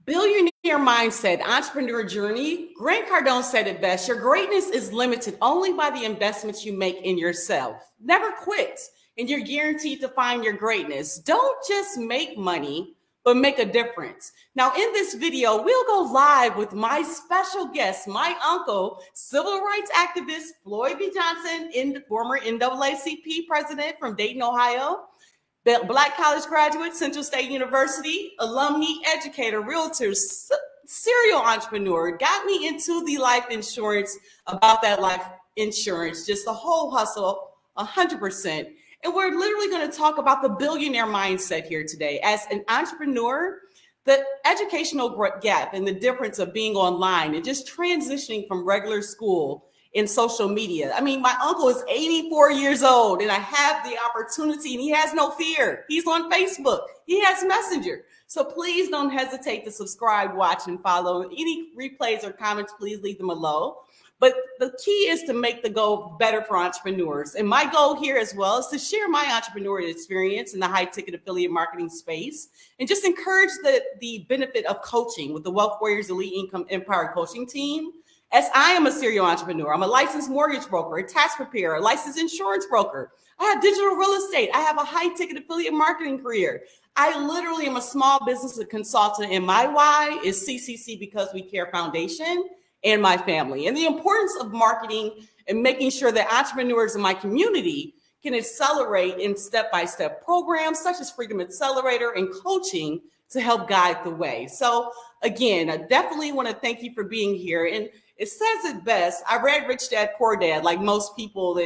Billionaire mindset, entrepreneur journey. Grant Cardone said it best. Your greatness is limited only by the investments you make in yourself. Never quit, and you're guaranteed to find your greatness. Don't just make money, but make a difference. Now, in this video, we'll go live with my special guest, my uncle, civil rights activist, Floyd B Johnson, former NAACP president from Dayton, Ohio. The Black college graduate, Central State University, alumni, educator, realtor, serial entrepreneur, got me into the life insurance, about that life insurance, just the whole hustle, 100%. And we're literally going to talk about the billionaire mindset here today. As an entrepreneur, the educational gap and the difference of being online and just transitioning from regular school in social media. I mean, my uncle is 84 years old and I have the opportunity, and he has no fear. He's on Facebook. He has Messenger. So please don't hesitate to subscribe, watch, and follow. Any replays or comments, please leave them below. But the key is to make the goal better for entrepreneurs. And my goal here as well is to share my entrepreneurial experience in the high ticket affiliate marketing space and just encourage the benefit of coaching with the Wealth Warriors Elite Income Empowered Coaching Team. As I am a serial entrepreneur, I'm a licensed mortgage broker, a tax preparer, a licensed insurance broker. I have digital real estate. I have a high ticket affiliate marketing career. I literally am a small business consultant, and my why is CCC Because We Care Foundation and my family. And the importance of marketing and making sure that entrepreneurs in my community can accelerate in step-by-step programs such as Freedom Accelerator and coaching to help guide the way. So again, I definitely want to thank you for being here. And it says it best. I read Rich Dad, Poor Dad, like most people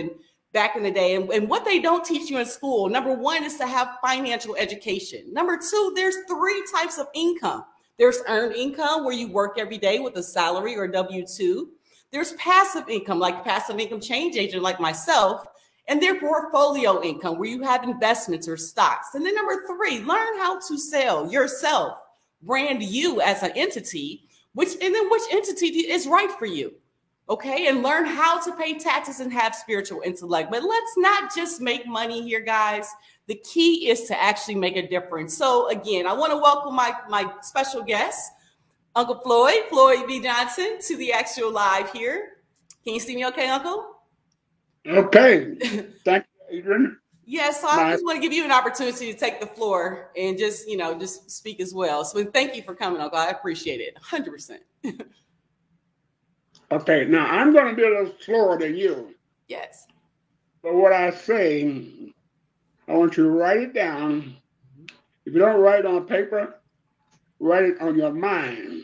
back in the day. And what they don't teach you in school, number one, is to have financial education. Number two, there's 3 types of income. There's earned income, where you work every day with a salary or W-2. There's passive income, like passive income change agent like myself. And there's portfolio income, where you have investments or stocks. And then number 3, learn how to sell yourself, brand you as an entity, which entity is right for you, okay? And learn how to pay taxes and have spiritual intellect. But let's not just make money here, guys. The key is to actually make a difference. So again, I want to welcome my special guest, Uncle Floyd B Johnson, to the actual live here. Can you see me okay, Uncle? Okay. Thank you, Adriane. Yes, so I just want to give you an opportunity to take the floor and just speak as well. So thank you for coming, Uncle. I appreciate it, 100%. Okay, now I'm going to be a little slower than you. Yes. But what I say, I want you to write it down. If you don't write it on paper, write it on your mind.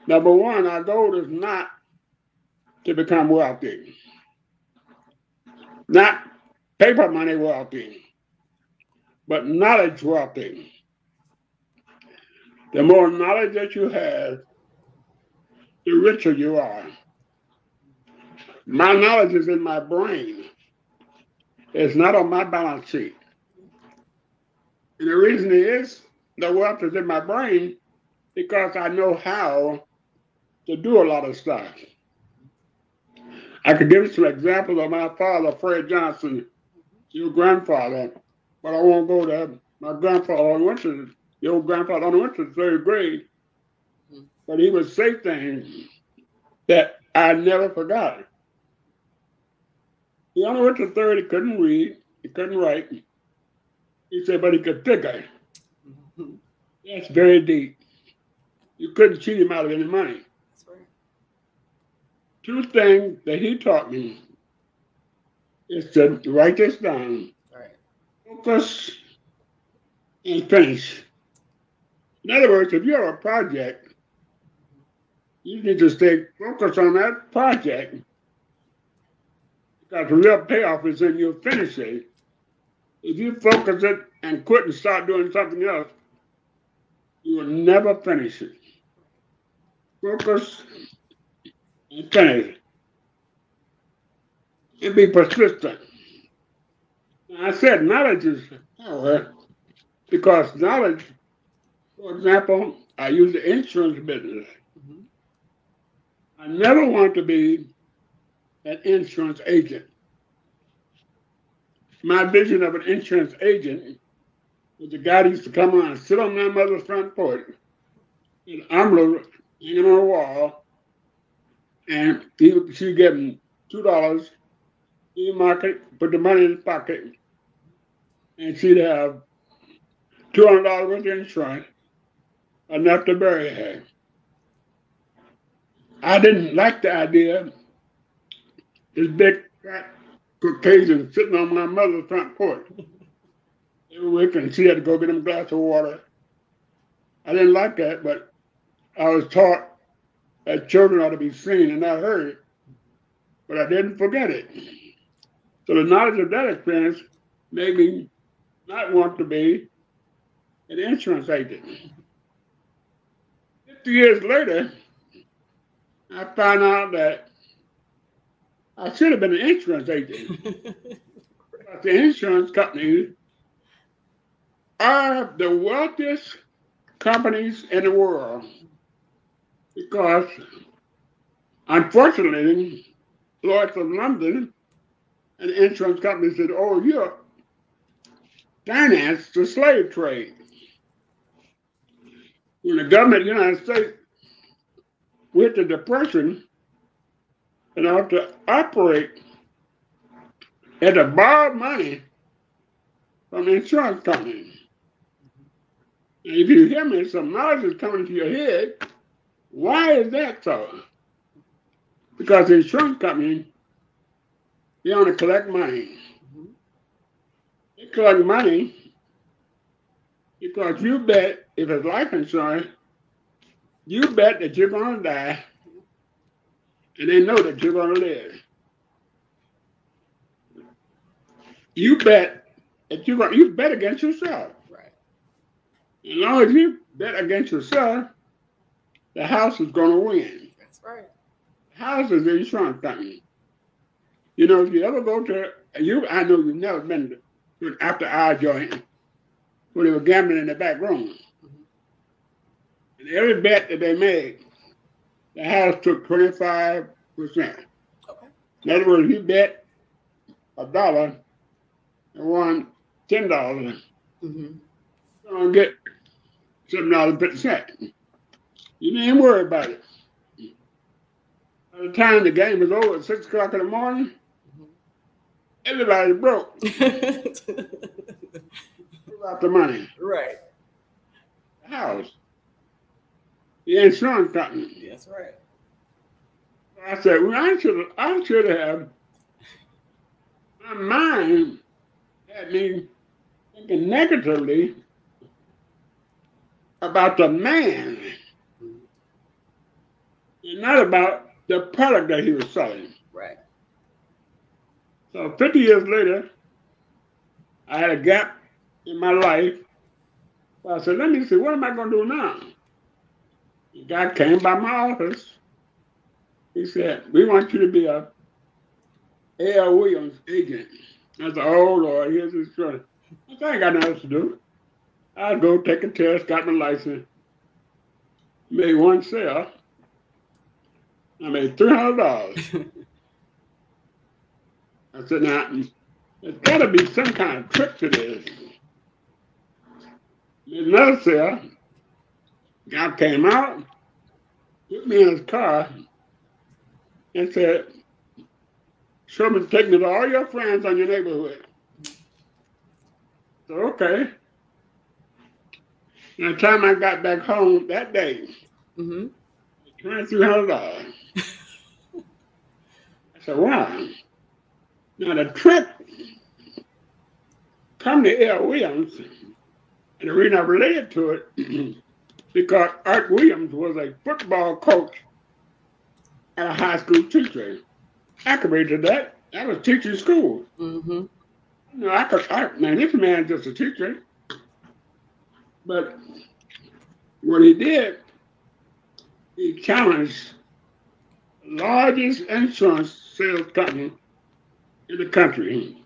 Number one, our goal is not to become wealthy. Not paper money wealthy, but knowledge wealthy. The more knowledge that you have, the richer you are. My knowledge is in my brain. It's not on my balance sheet. And the reason is the wealth is in my brain because I know how to do a lot of stuff. I could give you some examples of my father, Floyd Johnson, your grandfather, but I won't go there. My grandfather your grandfather only went to the 3rd grade, but he would say things that I never forgot. He only went to 3rd, he couldn't read, he couldn't write. He said, but he could figure. That's very deep. You couldn't cheat him out of any money. That's right. 2 things that he taught me is to write this down, focus, and finish. In other words, if you have a project, you need to stay focused on that project because the real payoff is in you finishing. If you focus it and quit and start doing something else, you will never finish it. Focus and finish. And be persistent. I said knowledge is power because knowledge, for example, I use the insurance business. I never want to be an insurance agent. My vision of an insurance agent was the guy that used to come on and sit on my mother's front porch an envelope hanging on the wall, and she gave him $2. He mark it, put the money in his pocket, and she'd have $200 worth of insurance, enough to bury her. I didn't like the idea. This big fat Caucasian sitting on my mother's front porch every week, and she had to go get him a glass of water. I didn't like that, but I was taught that children ought to be seen and not heard, but I didn't forget it. So the knowledge of that experience made me not want to be an insurance agent. 50 years later, I found out that I should have been an insurance agent. But the insurance companies are the wealthiest companies in the world because, unfortunately, Lloyd's of London and the insurance companies said, oh, you're financed the slave trade. When the government of the United States, with the Depression, in order to operate, had to borrow money from the insurance companies. And if you hear me, some knowledge is coming to your head. Why is that so? Because the insurance company, they only collect money. They collect money because you bet, if it's life insurance, you bet that you're going to die, and they know that you're going to live. You bet that you bet against yourself. Right. As long as you bet against yourself, the house is going to win. That's right. The house is the insurance company. You know, if you ever go to I know you've never been to an after-hour joint where they were gambling in the back room. And every bet that they made, the house took 25%. Okay. In other words, you bet $1 and won $10. You're gonna get $7.50. You didn't worry about it. By the time the game was over at 6 o'clock in the morning, everybody broke. Who got the money? Right. The house. The insurance company. That's right. I said, well, I should have, my mind had me thinking negatively about the man and not about the product that he was selling. Right. So 50 years later, I had a gap in my life. So I said, let me see, what am I going to do now? The guy came by my office. He said, we want you to be a A.L. Williams agent. I said, oh, Lord, here's his choice. I said, I ain't got nothing else to do. I'll go take a test, got my license. Made one sale. I made $300. I said, now, there's got to be some kind of trick to this. Made another sale. Guy came out, took me in his car, and said, show me, take me to all your friends on your neighborhood. So, okay. By the time I got back home that day, $2,300. I said, wow. Now the trick come to L. Williams, and the reason I related to it, because Art Williams was a football coach and a high school teacher. I could read to that. I was teaching school. You know, man, this man's just a teacher. But what he did, he challenged the largest insurance sales company in the country,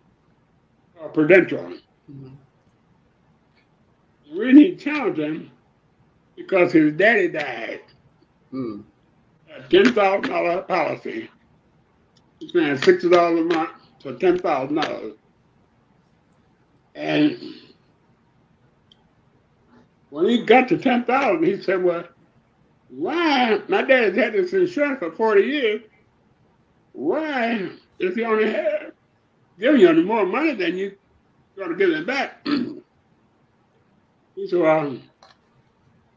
Prudential. The reason he challenged him, because his daddy died. A $10,000 policy. He's paying $60 a month for $10,000. And when he got to $10,000, he said, well, why, my dad's had this insurance for 40 years, why is he only giving you more money than you going to give him back? He said,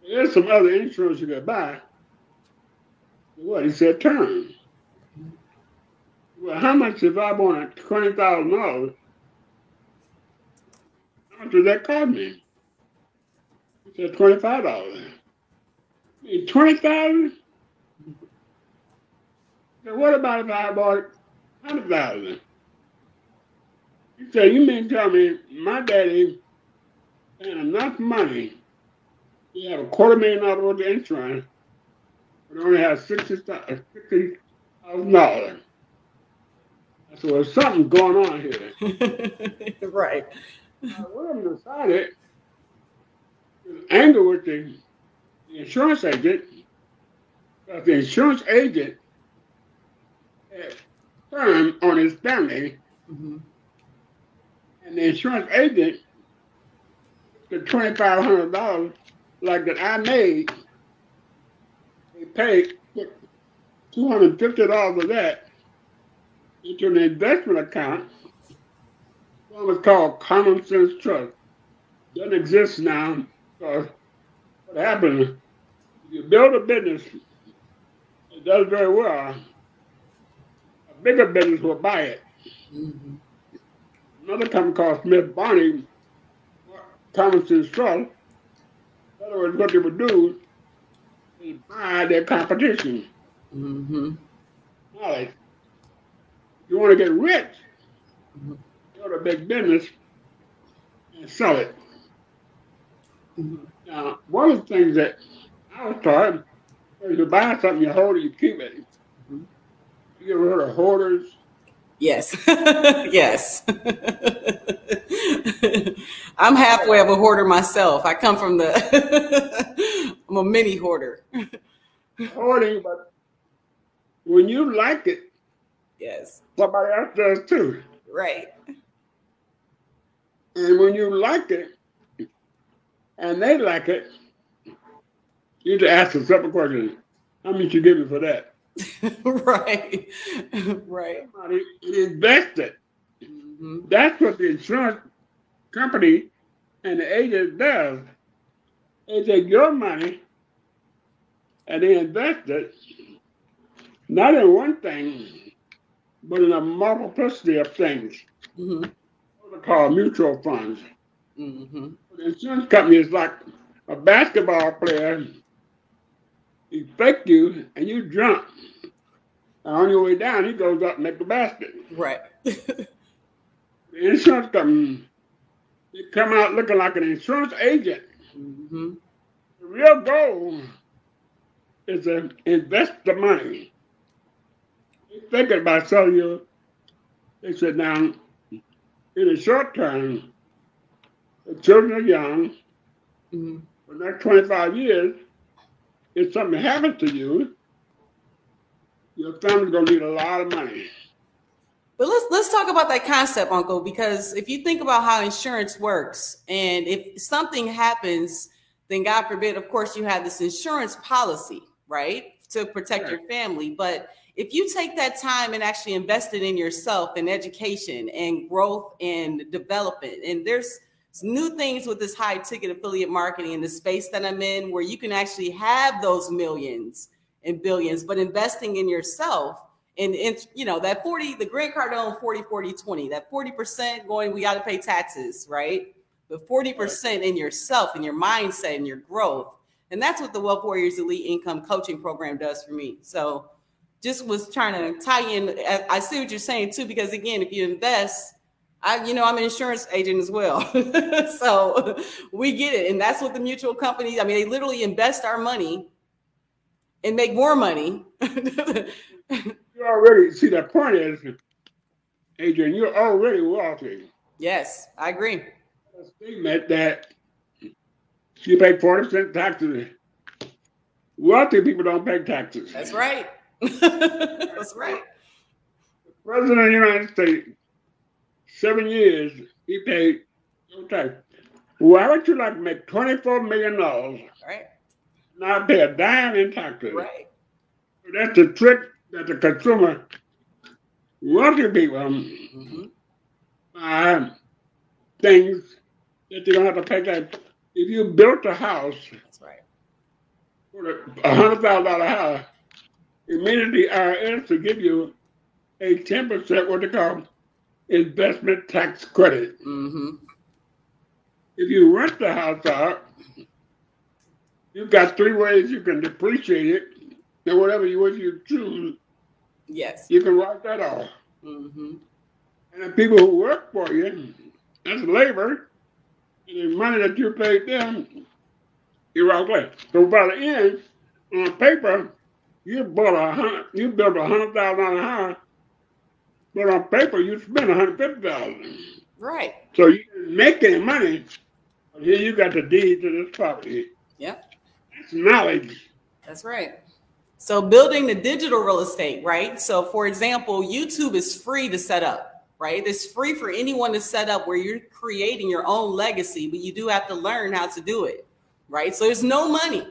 there's some other insurance you could buy. What? He said, term. Well, how much if I want $20,000? How much does that cost me? He said, $25. $20,000? So what about if I bought $100,000? He said, you mean tell me my daddy had enough money, he had $250,000 worth of insurance, but only had $60,000. So there's something going on here. Right. What I'm decided is anger with the insurance agent, because the insurance agent had term on his family, and the insurance agent, the $2,500 like that I made, they paid $250 of that into an investment account. One was called Common Sense Trust. Doesn't exist now because what happens, you build a business, it does very well, a bigger business will buy it. Another company called Smith Barney, Common Sense Trust, in other words, what they would do is buy their competition. Knowledge. If you want to get rich, go to a big business and sell it. Now, one of the things that I was taught is you buy something, you hold it, you keep it. You ever heard of hoarders? Yes. Yes. I'm halfway of a hoarder myself. I come from I'm a mini hoarder. Hoarding, but when you like it, yes, somebody else does too. Right. And when you like it, and they like it, you need to ask a simple question: how much you give me for that? Right. Right. Somebody invested. That's what the insurance company and the agent does. They take your money and they invest it not in one thing, but in a multiplicity of things. What are called mutual funds. The insurance company is like a basketball player. He faked you and you jump. And on your way down, he goes up and makes the basket. Right. The insurance company, they come out looking like an insurance agent. The real goal is to invest the money. They thinking about selling you. They said, now, in the short term, the children are young. For the next 25 years, if something happens to you, your family's gonna need a lot of money. But let's talk about that concept, Uncle, because if you think about how insurance works, and if something happens, then God forbid, of course, you have this insurance policy, right, to protect your family. But if you take that time and actually invest it in yourself and education and growth and development, and there's new things with this high ticket affiliate marketing in the space that I'm in, where you can actually have those millions and billions, but investing in yourself. And you know, that 40, the Grant Cardone 40-40-20, that 40% going, we got to pay taxes, right? But 40% in yourself and your mindset and your growth. And that's what the Wealth Warriors Elite Income Coaching Program does for me. So just was trying to tie in. I see what you're saying too, because again, if you invest, I'm an insurance agent as well. So we get it. And that's what the mutual companies, I mean, they literally invest our money and make more money. You already see, the point is, Adriane, you're already wealthy. Yes, I agree. A statement that you pay 40% taxes. Wealthy people don't pay taxes. That's right. That's right. The President of the United States, 7 years, he paid no tax. Why would you like to make $24 million? Right. not pay a dime in taxes. Right. So that's the trick that the consumer wants to people by things that you don't have to pay tax. If you built a house, that's right, for $100,000 house, immediately IRS to give you a 10% what they call investment tax credit. If you rent the house out, you've got 3 ways you can depreciate it, and whatever you choose, yes, you can write that off. And the people who work for you, that's labor, and the money that you paid them, you write away. So by the end, on paper, you built $100,000 house, but on paper you spent $150,000. Right. So you didn't make any money. But here you got the deed to this property. Yep. That's knowledge. That's right. So building the digital real estate, right? So for example, YouTube is free to set up, right? It's free for anyone to set up where you're creating your own legacy, but you do have to learn how to do it, right? So there's no money.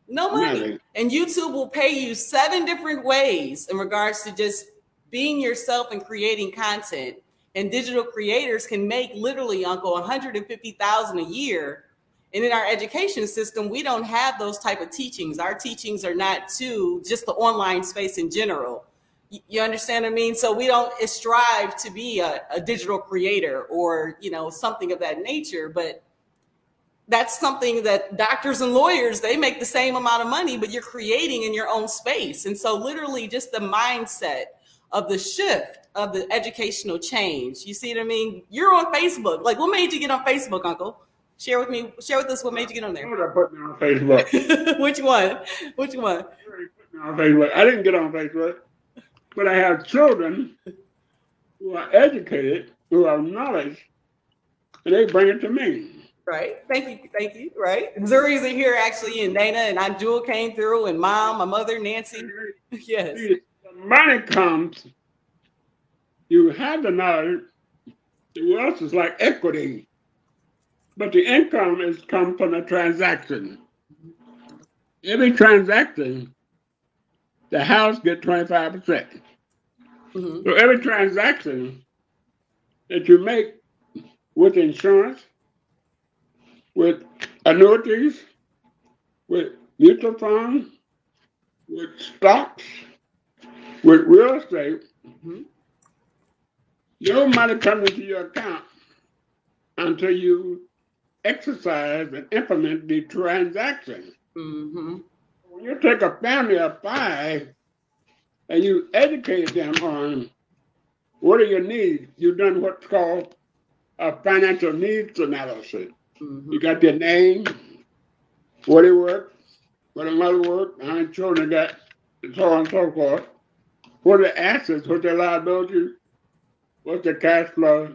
No money. Really? And YouTube will pay you 7 different ways in regards to just being yourself and creating content. And digital creators can make literally, Uncle, $150,000 a year. And in our education system, we don't have those type of teachings. Our teachings are not to just the online space in general. You understand what I mean? So we don't strive to be a digital creator or, you know, something of that nature. But that's something that doctors and lawyers, they make the same amount of money, but you're creating in your own space. And so literally just the mindset of the shift of the educational change. You see what I mean? You're on Facebook. Like, what made you get on Facebook, Uncle? Share with us what made you get on there. What put me on Facebook? Which one? Which one? Put me on Facebook. I didn't get on Facebook, but I have children who are educated, who have knowledge, and they bring it to me. Right. Thank you. Right. Zuri's in here actually, and Dana and Aunt Judy came through, and Mom, my mother, Nancy. Yes. See, the money comes. You have the knowledge. The wealth is like equity, but the income comes from the transaction. Every transaction, the house gets 25%. So every transaction that you make with insurance, with annuities, with mutual funds, with stocks, with real estate, no money comes into your account until you exercise and implement the transaction. When you take a family of 5 and you educate them on what are your needs, you've done what's called a financial needs analysis. You got their name, where they work, where the mother worked, how many children got, and so on and so forth. What are the assets, what's their liabilities, what's their cash flow.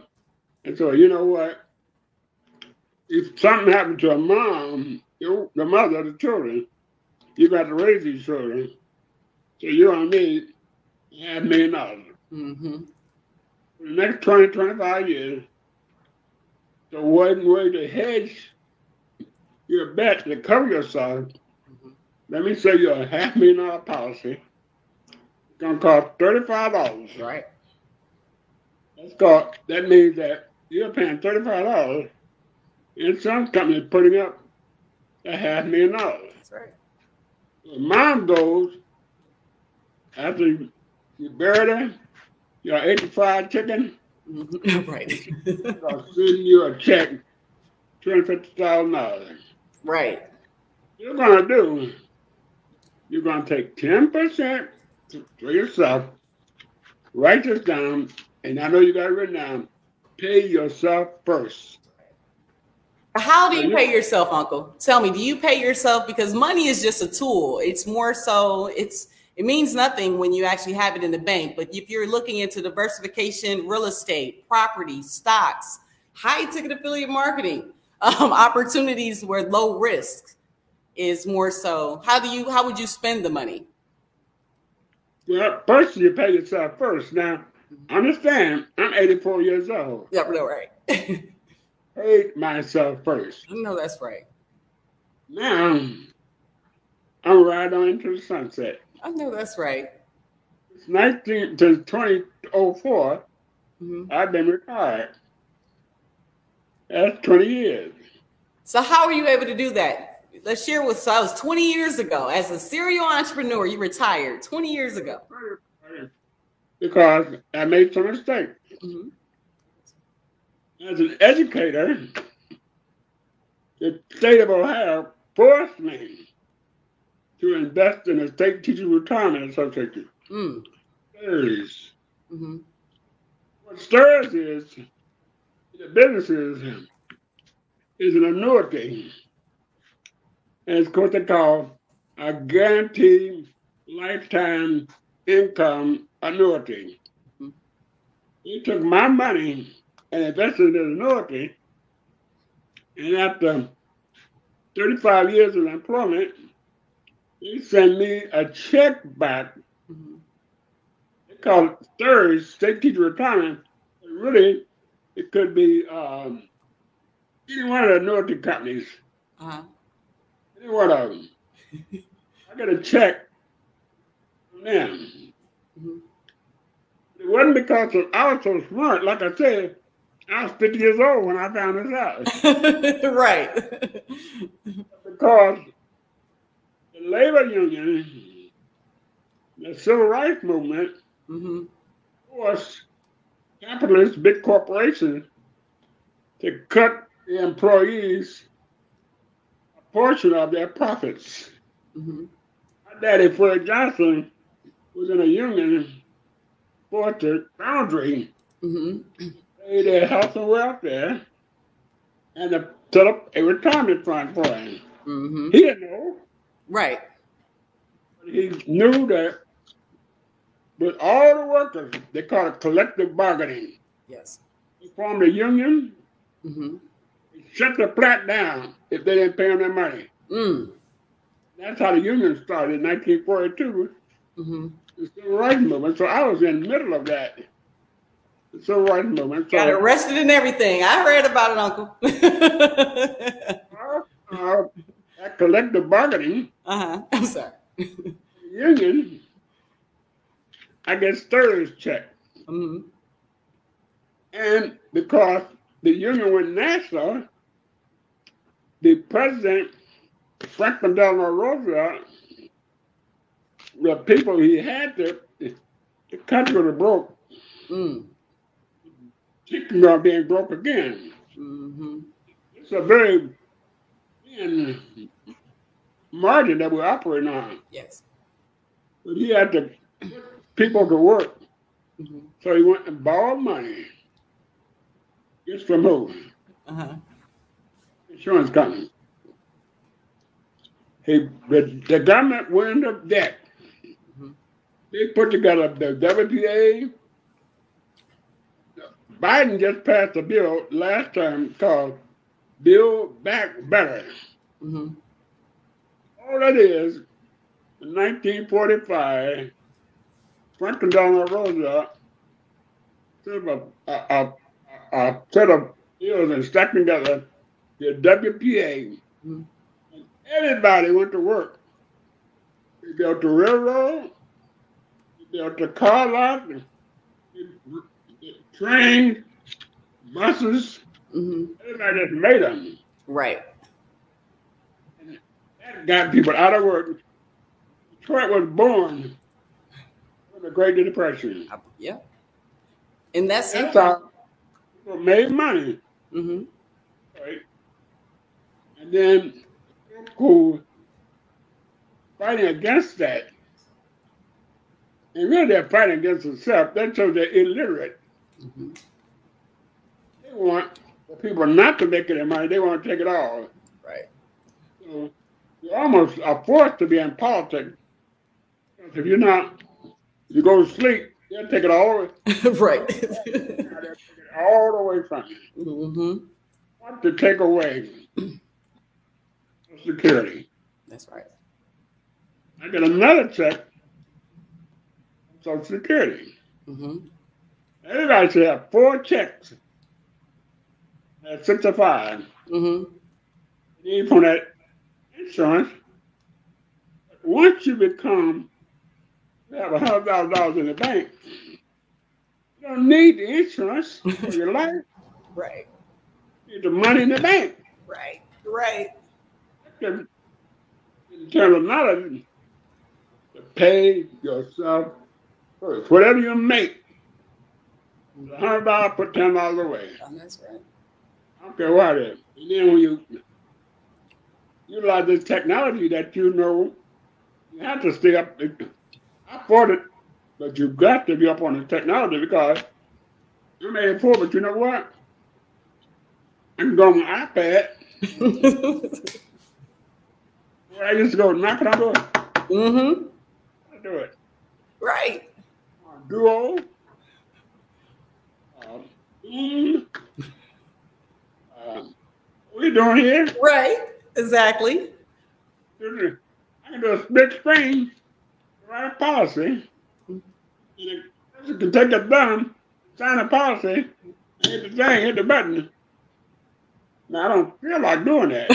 And so, you know what? If something happened to a mom, the mother of the children, you got to raise these children. So you're going to need $500,000. For the next 20, 25 years, so one way to hedge your bet to cover yourself, let me say you're a $500,000 policy. It's going to cost $35. Right. That means that you're paying $35, and some companies putting up $500,000. That's right. So mom goes, after you bury her, you ate the fried chicken. Right. I'll send you a check, $250,000. Right. You're going to take 10% for yourself, write this down, and I know you got it written down, pay yourself first. How do you pay yourself, Uncle? Tell me, do you pay yourself? Because money is just a tool. It's more so, it means nothing when you actually have it in the bank. But if you're looking into diversification, real estate, property, stocks, high ticket affiliate marketing, opportunities where low risk is more so, how would you spend the money? Well, first you pay yourself first. Now, understand, I'm 84 years old. Yep, no, right. Paid myself first. No, that's right. Now, I'm riding on into the sunset. I know that's right. It's 19 to 2004. I've been retired. That's 20 years. So how were you able to do that? Let's share with us. So that was 20 years ago. As a serial entrepreneur, you retired 20 years ago. Because I made some mistakes. As an educator, the state of Ohio forced me to invest in a state teacher retirement association. STIRS. What STIRS is, the businesses, is an annuity. And it's what they call a guaranteed lifetime income annuity. They took my money and invested in an annuity, and after 35 years of employment, they send me a check back. They call it STIRS, State Teacher Retirement. But really, it could be any one of the annuity companies. Any one of them. I got a check from them. It wasn't because I was so smart. Like I said, I was 50 years old when I found this out. Right. Because the labor union, the civil rights movement, forced capitalists, big corporations, to cut the employees a portion of their profits. My daddy, Floyd Johnson, was in a union for the boundary, paid their health and welfare, and set up a retirement fund for him. He didn't know. Right. But he knew that with all the workers, they call it collective bargaining. Yes. They formed a union. They shut the plant down if they didn't pay them their money. That's how the union started in 1942. The civil rights movement. So I was in the middle of that. The civil rights movement. So, got arrested and everything. I read about it, Uncle. That collective bargaining. I'm sorry. The union, I get STIRS check. And because the union went national, the president, Franklin Delano Roosevelt, the people he had to, the country was broke. Thinking about being broke again. It's a very thin margin that we're operating on. Yes. But he had to put people to work. So he went and borrowed money. Just from who? Insurance company. The government went into debt. They put together the WPA. Biden just passed a bill last time called Build Back Better. All that is, in 1945, Franklin Delano Roosevelt a set of bills and stacked together the WPA. And everybody went to work. They built the railroad, they built the car lot, trains, buses. Everybody just made them. Right. And that got people out of work. Detroit was born in the Great Depression. Yeah. And that's how people made money. Right. And then who fighting against that. And really they're fighting against themselves. That shows they're illiterate. They want the people not to make any money. They want to take it all. Right. So you almost are forced to be in politics. Because if you're not, you go to sleep, they'll take it all away. Right. They'll take it all the way from you. Want to take away security. That's right. I got another check on Social Security. Everybody should have 4 checks at 65. Need from that insurance. once you have $100,000 in the bank, you don't need the insurance for your life. Right. You need the money in the bank. Right. Right. In terms of knowledge, to pay yourself first. Whatever you make, $100, put $10 away. Oh, that's right. I don't care what it is. And then when you utilize this technology that you know, you have to stay up. I afford it, but you've got to be up on the technology because you may afford, but you know what? I can go on my iPad. I used to go knock it on the door. Mm-hmm. I do it. Right. Duo. What are you doing here? Right. Exactly. I can do a split screen, write a policy, and the person can take a thumb, sign a policy, hit the thing, hit the button. Now, I don't feel like doing that.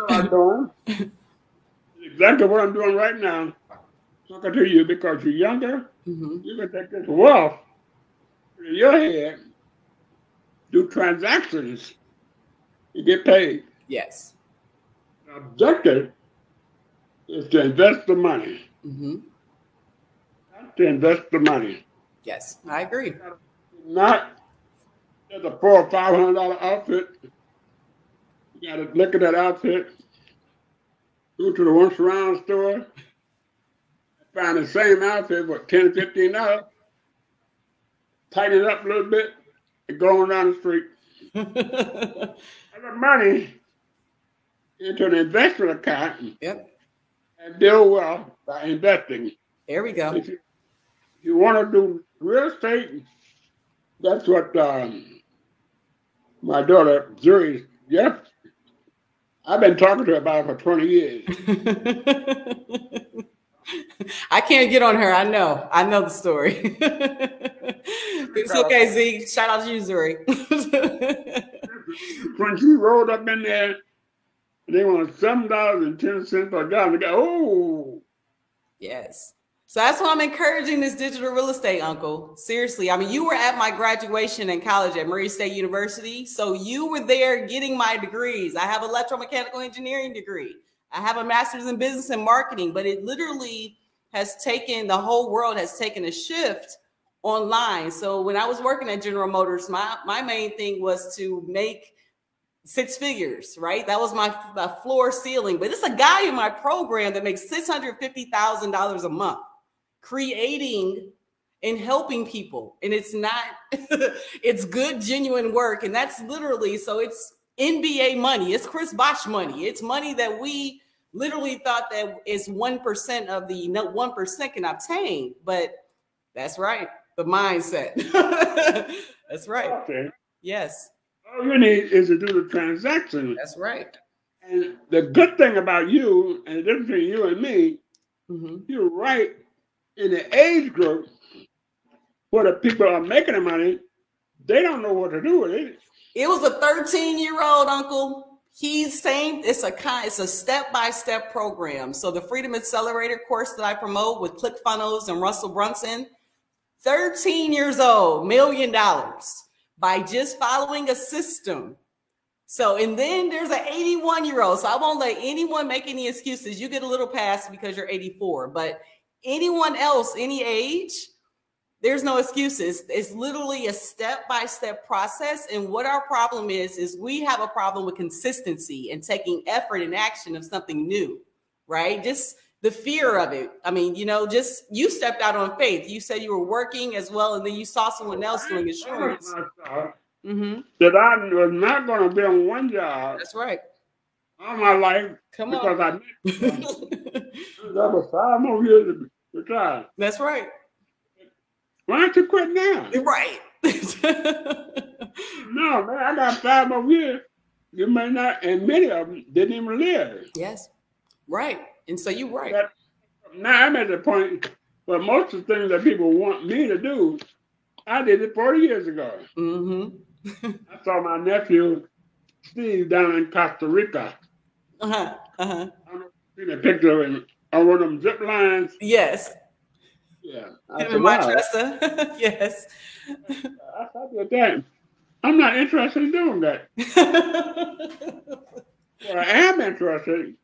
I'm doing exactly what I'm doing right now. Talking to you because you're younger. You can take this wealth in your head, do transactions, and get paid. Yes. The objective is to invest the money. Not to invest the money. Yes, I agree. Not as a $400 or $500 outfit. You got to look at that outfit, go to the one surround store, find the same outfit for $10 or $15, tighten it up a little bit, and go on down the street. Put the money into an investment account. Yep. And build wealth by investing. There we go. If you want to do real estate, that's what my daughter Zuri, I've been talking to her about it for 20 years. I can't get on her. I know the story. It's okay, Z. Shout out to you, Zuri. When she rolled up in there, they want $7.10 per gallon. Oh, yes. So that's why I'm encouraging this digital real estate, Uncle. Seriously. I mean, you were at my graduation in college at Murray State University. So you were there getting my degrees. I have an electromechanical engineering degree. I have a master's in business and marketing, but it literally has taken, the whole world has taken a shift online. So when I was working at General Motors, my main thing was to make 6 figures, right? That was my floor ceiling. But it's a guy in my program that makes $650,000 a month creating and helping people. And it's not, it's good, genuine work. And that's literally, so it's NBA money. It's Chris Bosh money. It's money that we literally thought that is 1% of the 1% can obtain. But that's right. The mindset. That's right. Okay. Yes. All you need is to do the transaction. That's right. And the good thing about you, and the difference between you and me, you're right in the age group where the people are making the money, they don't know what to do with it. It was a 13-year-old, Uncle. He's saying it's a step-by-step program. So the Freedom Accelerator course that I promote with ClickFunnels and Russell Brunson, 13 years old, $1 million by just following a system. So, and then there's an 81-year-old. So I won't let anyone make any excuses. You get a little pass because you're 84, but anyone else, any age, there's no excuses. It's literally a step-by-step process. And what our problem is we have a problem with consistency and taking effort and action of something new, right? Just the fear of it. I mean, you know, just you stepped out on faith. You said you were working as well, and then you saw someone else doing insurance. That I was not going to be on one job. That's right. All my life. Come because on. That was 5 more years to retire. That's right. Why don't you quit now? Right. No, man, I got 5 more years. You may not, and many of them didn't even live. Yes. Right. And so you're right. But now I'm at the point where most of the things that people want me to do, I did it 40 years ago. I saw my nephew, Steve, down in Costa Rica. I don't know if seen a picture of him on one of them zip lines. Yes. Yeah. Him and my dresser. Yes. I thought that I'm not interested in doing that. What I am interested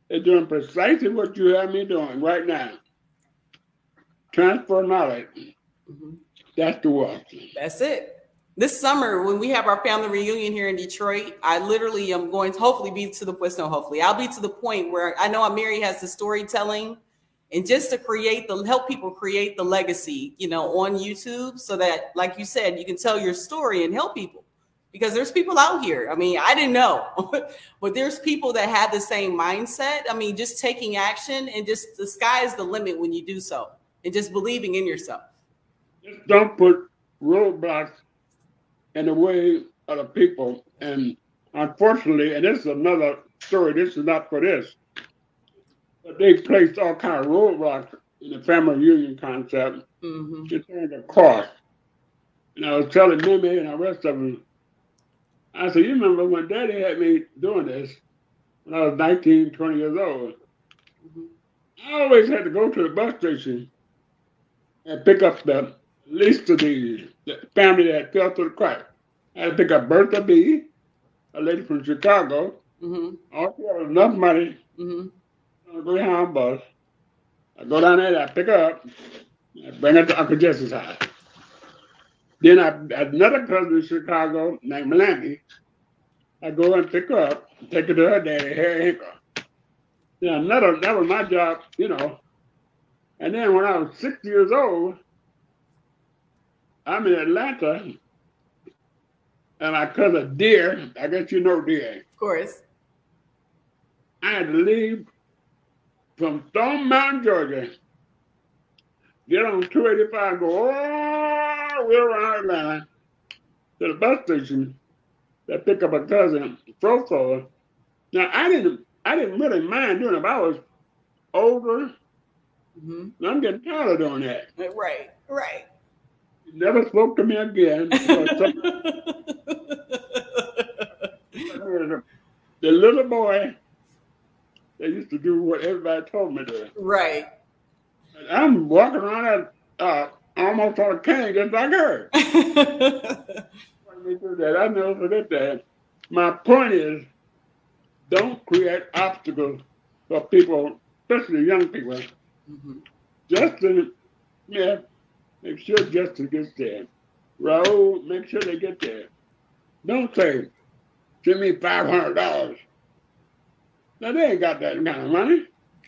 in doing precisely what you have me doing right now. Transfer knowledge. Mm-hmm. That's the one. That's it. This summer, when we have our family reunion here in Detroit, I literally am going to hopefully be to the point. No, hopefully, I'll be to the point where I know Mary has the storytelling, and just to help people create the legacy, on YouTube, so that, like you said, you can tell your story and help people. Because there's people out here. I mean, I didn't know, but there's people that have the same mindset. I mean, just taking action, and just the sky is the limit when you do so, and just believing in yourself. Just don't put roadblocks in the way of the people. And unfortunately, and this is another story, this is not for this, but they placed all kind of roadblocks in the family reunion concept. Mm-hmm. To turn the cost. And I was telling Mimi and the rest of them, I said, you remember when Daddy had me doing this when I was 19, 20 years old? Mm-hmm. I always had to go to the bus station and pick up the least of the family that fell through the crack. I had to pick up Bertha B., a lady from Chicago. Mm-hmm. All she had enough money. Mm-hmm. I go down on the bus. I go down there, I pick her up, I bring her to Uncle Jesse's house. Then I had another cousin in Chicago named Melanie. I go and pick her up, take her to her daddy, Harry Hinkle. Then that was my job, And then when I was 6 years old, I'm in Atlanta, and my cousin Deer, I guess you know Deer. Of course. I had to leave from Stone Mountain, Georgia, get on 285 and go all the way around Atlanta to the bus station to pick up a cousin, Froso. Now, I didn't really mind doing it, but I was older. Mm-hmm. And I'm getting tired of doing that. Right. He never spoke to me again. The little boy that used to do what everybody told me to. Right. And I'm walking around almost on a cane just like her. I never forget that. My point is, don't create obstacles for people, especially young people. Mm-hmm. Justin Smith, make sure Justin gets there. Raul, make sure they get there. Don't say, send me $500. Now, they ain't got that kind of money.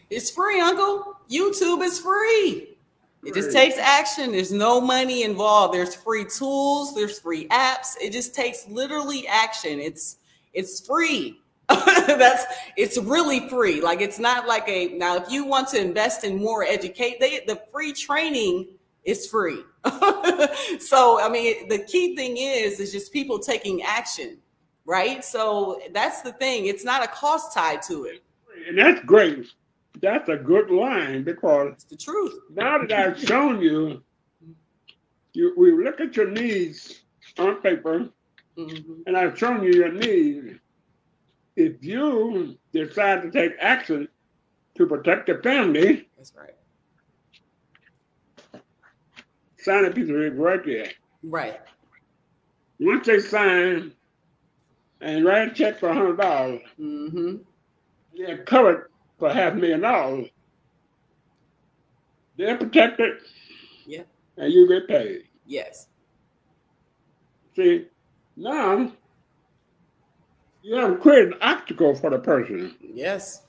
It's free, Uncle. YouTube is free. It just takes action. There's no money involved. There's free tools. There's free apps. It just takes literally action. It's free. It's really free. Like, it's not like now if you want to invest in more the free training is free. So, I mean, the key thing is just people taking action, right? So that's the thing. It's not a cost tied to it. And that's great. That's a good line, because it's the truth. Now that I've shown you, we look at your needs on paper, mm-hmm. and I've shown you your needs. If you decide to take action to protect the family, that's right. Sign a piece of it right there. Right. Once they sign and write a check for $100, mm-hmm. they're covered for $500,000. They're protected. Yeah. And you get paid. Yes. See, now you have created an obstacle for the person. Yes.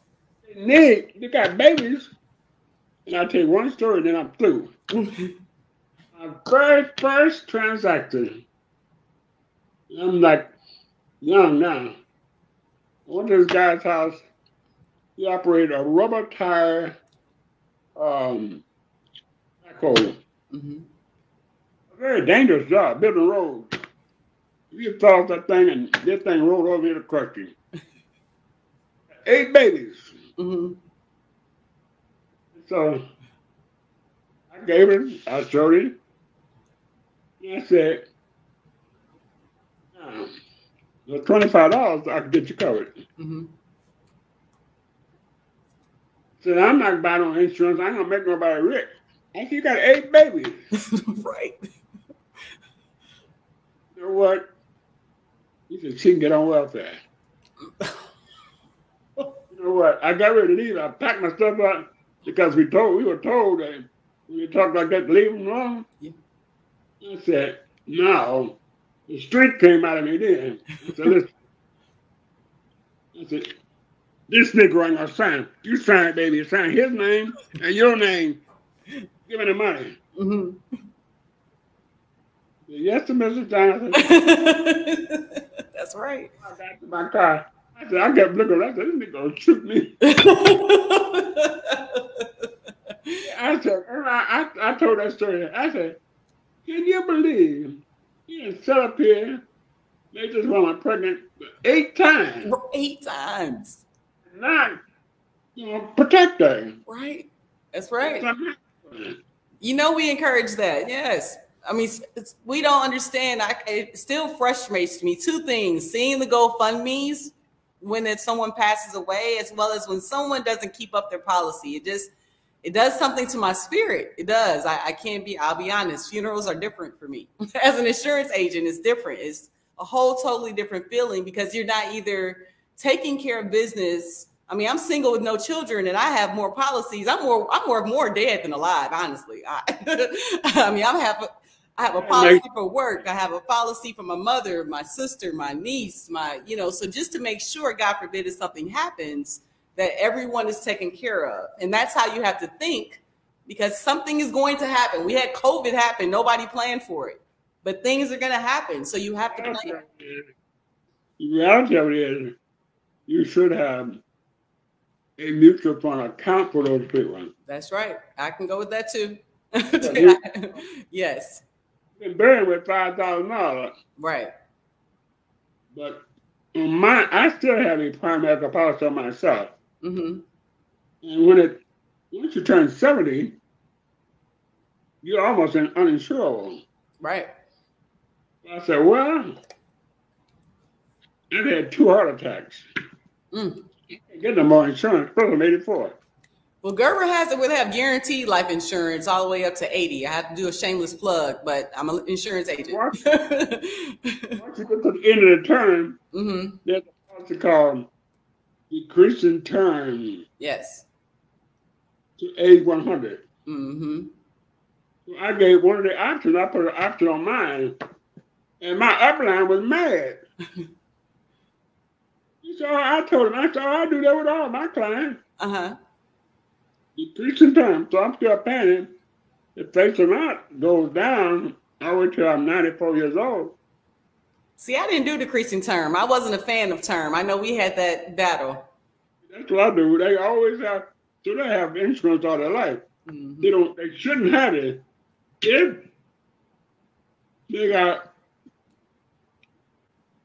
They got babies. And I'll tell you one story, then I'm through. My very first transaction, I'm like young now. I went to this guy's house. He operated a rubber tire backhoe. Mm-hmm. A very dangerous job, building roads. You fell off that thing and this thing rolled over here to crush you. 8 babies. Mm-hmm. So I gave it, I showed it. And I said, for $25, I could get you covered. Mm-hmm. said, I'm not buying no insurance. I ain't gonna make nobody rich. I said, you got 8 babies. Right. You know what? He said, she can get on welfare. You know what? I got ready to leave. I packed my stuff up because we were told that when you talk like that, leave them alone. Yeah. I said, no. The strength came out of me then. I said, listen. I said, this nigga ain't gonna sign. You sign it, baby. You sign his name and your name. Give me the money. Mm-hmm. Yes, Mr. Johnson. That's right. I got to my car. I said, I kept looking. I said, this nigga gonna shoot me. I said, I told that story. I said, can you believe he done set up here, made this woman pregnant 8 times? 8 times. Not, protect her. Right. That's right. You know, we encourage that. Yes. I mean, we don't understand. It still frustrates me. 2 things: seeing the GoFundMes when someone passes away, as well as when someone doesn't keep up their policy. It does something to my spirit. It does. I'll be honest. Funerals are different for me. As an insurance agent, it's different. It's a whole totally different feeling because you're not either taking care of business. I mean, I'm single with no children and I have more policies. I'm more dead than alive, honestly. I mean, I have a policy for work. I have a policy for my mother, my sister, my niece, so just to make sure, God forbid, if something happens, that everyone is taken care of. And that's how you have to think, because something is going to happen. We had COVID happen. Nobody planned for it, but things are going to happen. So you have to plan. The reality of it is you should have a mutual fund account for those people. That's right. I can go with that too. Yes. Been buried with $5,000. Right. But on I still have a primary policy on myself. Mm-hmm. And once you turn 70, you're almost uninsurable. Right. I said, well, I've had 2 heart attacks. I can't get no more insurance. Plus, I'm 84. Well, Gerber would have guaranteed life insurance all the way up to 80. I have to do a shameless plug, but I'm an insurance agent. Once you get to the end of the term, there's a policy called decreasing term. Yes. To age 100. Mm-hmm. So I gave one of the options. I put an option on mine, and my upline was mad. So I told him, I do that with all my clients. Uh-huh. Decreasing term, so I'm still paying. If face or not goes down, I wait till I'm 94 years old. See, I didn't do decreasing term. I wasn't a fan of term. I know we had that battle. That's what I do. They always have, so they have insurance all their life. Mm-hmm. They shouldn't have it if they got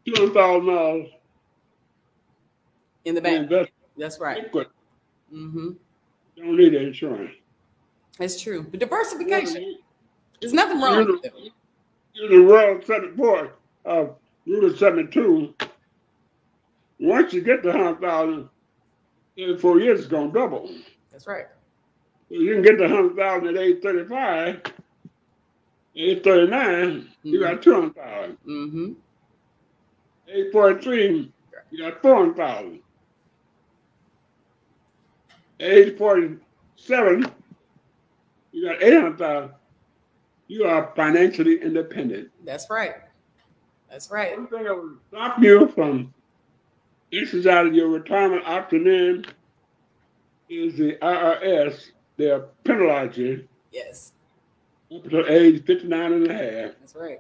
$200,000 in the bank. That's right. Mm-hmm. Don't need insurance. It's true. But diversification, there's nothing wrong with it. In the World 74 of Rule 72, once you get the 100,000, in 4 years it's going to double. That's right. So you can get the 100,000 at age 35, age 39, you got 200,000. Mm-hmm. Age 43, you got 400,000. Age 47, you got 800,000. You are financially independent. That's right. That's right. One thing that will stop you from exercising your retirement option is the IRS. They'll penalize you. Yes. Up until age 59 and a half. That's right.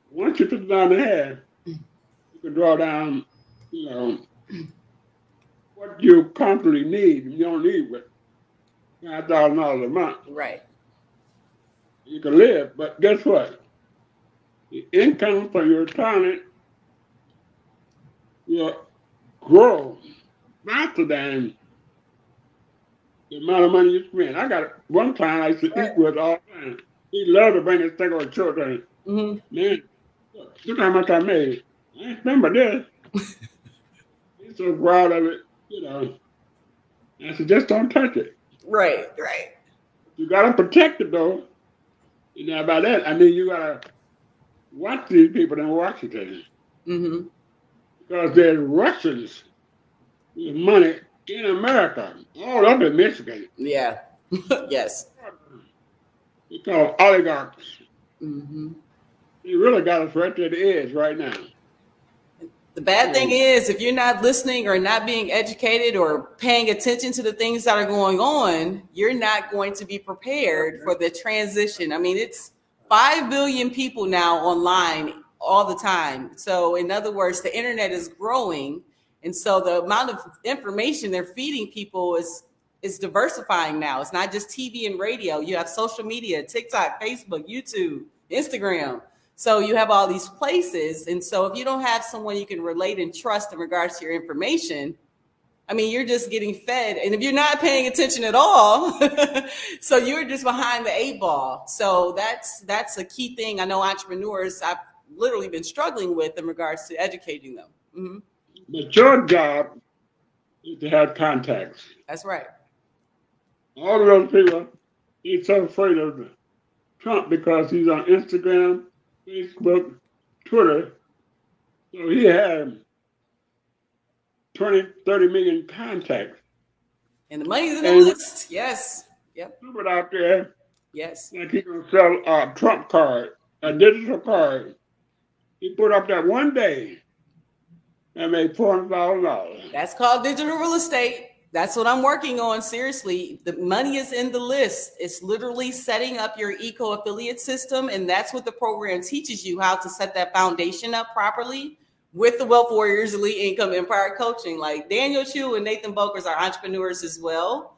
Once you're 59 and a half, you can draw down, what you constantly need. You don't need what $5,000 a month. Right. You can live, but guess what? The income from your retirement will grow faster than the amount of money you spend. I got one client I used to eat with all the time. He loved to bring his thing on children. Mm-hmm. Man, look how much I made. I remember this. He's so proud of it, I said, just don't touch it. Right, right. You got to protect it, though. And now by that, I mean, you got to watch these people in Washington. Mm-hmm. Because there's Russians with money in America, all up in Michigan. Yeah. Yes. We call oligarchs. Mm-hmm. They really got us right to the edge right now. The bad thing is, if you're not listening or not being educated or paying attention to the things that are going on, you're not going to be prepared for the transition. I mean, it's 5 billion people now online all the time. So in other words, the internet is growing. And so the amount of information they're feeding people is diversifying now. It's not just TV and radio. You have social media, TikTok, Facebook, YouTube, Instagram. So you have all these places. And so if you don't have someone you can relate and trust in regards to your information, I mean, you're just getting fed. And if you're not paying attention at all, so you're just behind the 8 ball. So that's a key thing. I know entrepreneurs, I've literally been struggling with in regards to educating them. Mm-hmm. But your job is to have contacts. That's right. All of those people, they're so afraid of Trump because he's on Instagram, Facebook, Twitter. So he had 20, 30 million contacts. And the money's in the list. Yes. Yep. People out there. Yes. Like he's going to sell a Trump card, a digital card. He put up that one day and made $400,000. That's called digital real estate. That's what I'm working on. Seriously, the money is in the list. It's literally setting up your eco affiliate system. And that's what the program teaches you, how to set that foundation up properly with the Wealth Warriors Elite Income Empire Coaching. Like Daniel Chu and Nathan Bokers are entrepreneurs as well.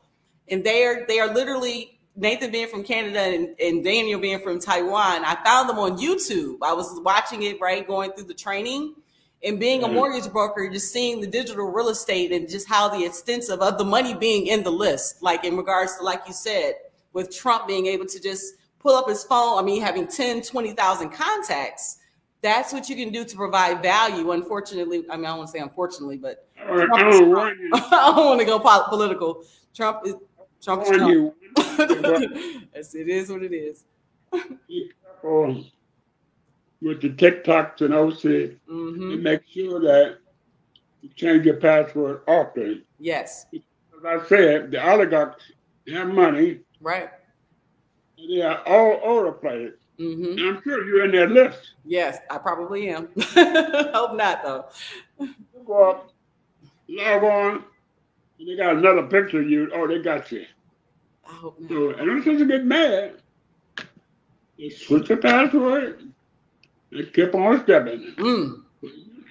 And they are literally, Nathan being from Canada and Daniel being from Taiwan. I found them on YouTube. I was watching it, right, going through the training. And being a mortgage broker, just seeing the digital real estate and just how the extensive of the money being in the list, like in regards to, like you said, with Trump being able to just pull up his phone, I mean, having 10, 20,000 contacts, that's what you can do to provide value. Unfortunately, I mean, I don't want to say unfortunately, but I don't want to go political. Trump is Trump. Yes, it is what it is. With the TikToks and OC, and make sure that you change your password often. Yes. As I said, the oligarchs have money. Right. And they are all over the place. And I'm sure you're in their list. Yes, I probably am. Hope not, though. You go up, log on, and they got another picture of you. Oh, they got you. I hope not. So, and I'm supposed to get mad. They switch your password. They keep on stepping.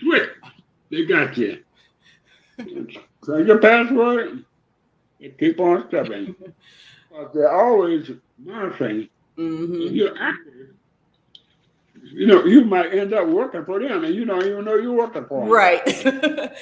Switch. They got you. Change your password. They keep on stepping. Because they're always monitoring. If you're active, you know, you might end up working for them and you don't even know you're working for them. Right.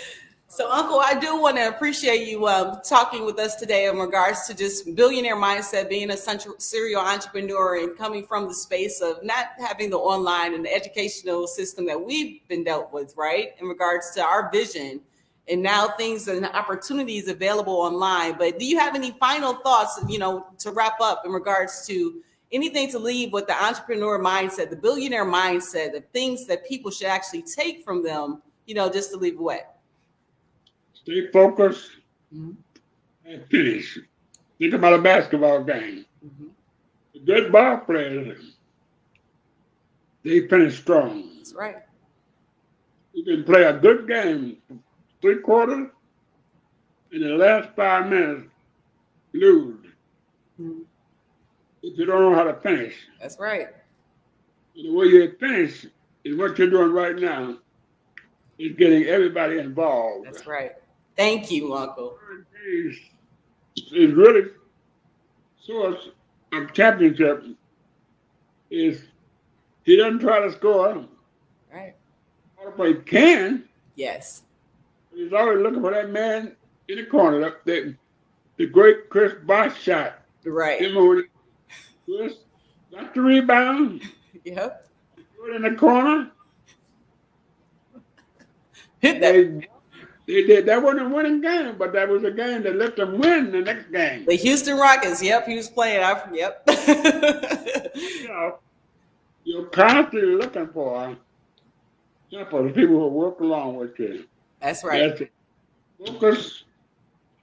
So, Uncle, I do want to appreciate you talking with us today in regards to just billionaire mindset, being a serial entrepreneur and coming from the space of not having the online and the educational system that we've been dealt with, right, in regards to our vision and now things and opportunities available online. But do you have any final thoughts, you know, to wrap up in regards to anything to leave with the entrepreneur mindset, the billionaire mindset, the things that people should actually take from them, you know, just to leave away? Stay focused and finish. Think about a basketball game. The good ball players, they finish strong. That's right. You can play a good game, 3 quarters, in the last 5 minutes, lose. If you don't know how to finish. That's right. And the way you finish is what you're doing right now. Is getting everybody involved. That's right. Thank you, Uncle. Is really source of championship is he doesn't try to score. Right. But he can. Yes. He's always looking for that man in the corner. The great Chris Bosh shot. Right. Chris got the rebound. Yep. Put it in the corner. Hit that. They did. That wasn't a winning game, but that was a game that let them win the next game. The Houston Rockets. Yep, he was playing. Yep. You know, you're constantly looking for the people who work along with you. That's right. That's it. Focus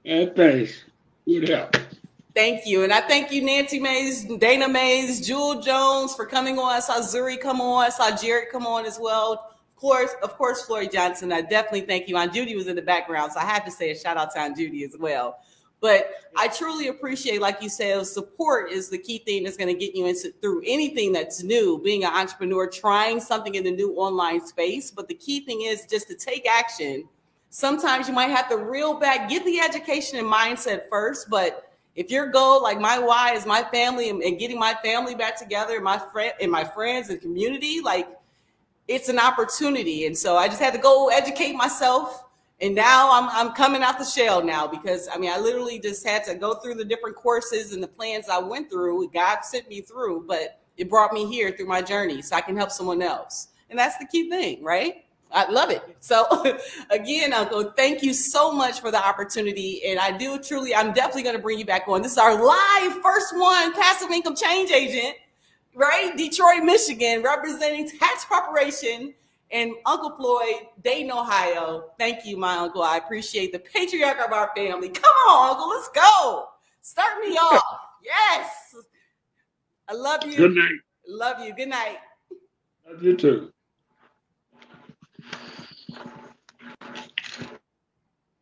and things would help. Thank you. And I thank you, Nancy Mayes, Dana Mayes, Jewel Jones for coming on. I saw Zuri come on. I saw Jared come on as well. Of course, Floyd Johnson. I definitely thank you. Aunt Judy was in the background, so I have to say a shout out to Aunt Judy as well. But I truly appreciate, like you said, support is the key thing that's going to get you through anything that's new, being an entrepreneur, trying something in the new online space. But the key thing is just to take action. Sometimes you might have to reel back, get the education and mindset first. But if your goal, like my why is my family and getting my family back together, my friends and community, like it's an opportunity. And so I just had to go educate myself. And now I'm coming out the shell now because, I mean, I literally just had to go through the different courses and the plans I went through. God sent me through, but it brought me here through my journey so I can help someone else. And that's the key thing, right? I love it. So again, Uncle, thank you so much for the opportunity. And I'm definitely going to bring you back on. This is our live first one, passive income change agent, right? Detroit, Michigan, representing tax preparation. And Uncle Floyd, Dayton, Ohio. Thank you, my uncle. I appreciate the patriarch of our family. Come on, Uncle, let's go. Start me off. Yes. I love you. Good night. Love you. Good night. Love you too.